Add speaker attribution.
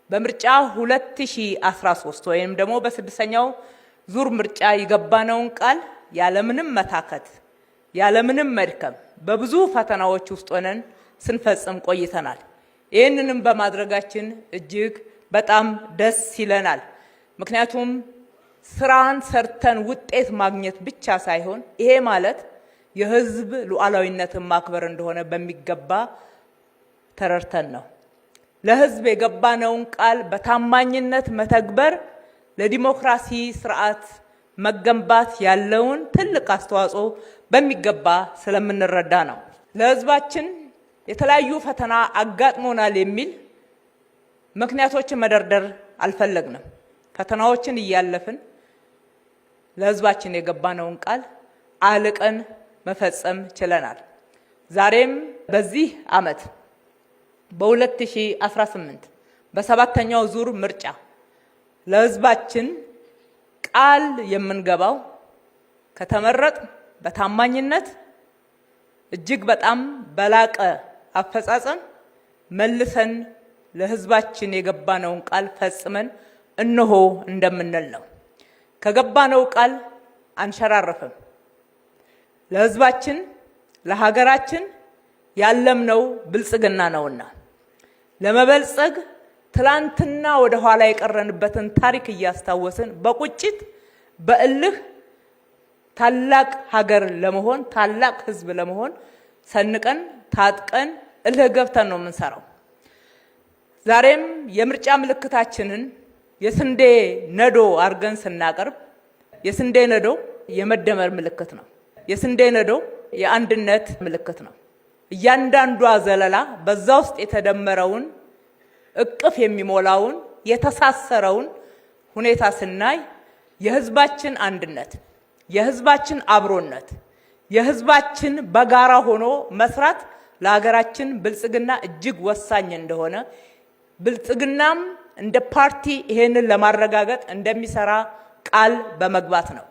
Speaker 1: በምርጫ 2013 ወይም ደግሞ በስድስተኛው ዙር ምርጫ የገባነውን ቃል ያለምንም መታከት ያለምንም መድከም በብዙ ፈተናዎች ውስጥ ሆነን ስንፈጽም ቆይተናል። ይህንንም በማድረጋችን እጅግ በጣም ደስ ይለናል። ምክንያቱም ስራን ሰርተን ውጤት ማግኘት ብቻ ሳይሆን ይሄ ማለት የህዝብ ሉዓላዊነትን ማክበር እንደሆነ በሚገባ ተረድተን ነው። ለህዝብ የገባነውን ቃል በታማኝነት መተግበር ለዲሞክራሲ ስርዓት መገንባት ያለውን ትልቅ አስተዋጽኦ በሚገባ ስለምንረዳ ነው። ለህዝባችን የተለያዩ ፈተና አጋጥሞናል የሚል ምክንያቶችን መደርደር አልፈለግንም። ፈተናዎችን እያለፍን ለህዝባችን የገባነውን ቃል አልቀን መፈጸም ችለናል። ዛሬም በዚህ ዓመት በ2018 በሰባተኛው ዙር ምርጫ ለህዝባችን ቃል የምንገባው ከተመረጥ በታማኝነት እጅግ በጣም በላቀ አፈጻጸም መልሰን ለህዝባችን የገባነውን ቃል ፈጽመን እነሆ እንደምንል ነው። ከገባነው ቃል አንሸራረፍም። ለህዝባችን ለሀገራችን ያለምነው ብልጽግና ነውና ለመበልጸግ ትላንትና ወደ ኋላ የቀረንበትን ታሪክ እያስታወስን በቁጭት በእልህ ታላቅ ሀገር ለመሆን ታላቅ ህዝብ ለመሆን ሰንቀን ታጥቀን እልህ ገብተን ነው የምንሰራው። ዛሬም የምርጫ ምልክታችንን የስንዴ ነዶ አርገን ስናቀርብ የስንዴ ነዶ የመደመር ምልክት ነው። የስንዴ ነዶ የአንድነት ምልክት ነው። እያንዳንዷ ዘለላ በዛ ውስጥ የተደመረውን እቅፍ የሚሞላውን የተሳሰረውን ሁኔታ ስናይ የህዝባችን አንድነት፣ የህዝባችን አብሮነት፣ የህዝባችን በጋራ ሆኖ መስራት ለሀገራችን ብልጽግና እጅግ ወሳኝ እንደሆነ ብልጽግናም እንደ ፓርቲ ይሄንን ለማረጋገጥ እንደሚሰራ ቃል በመግባት ነው።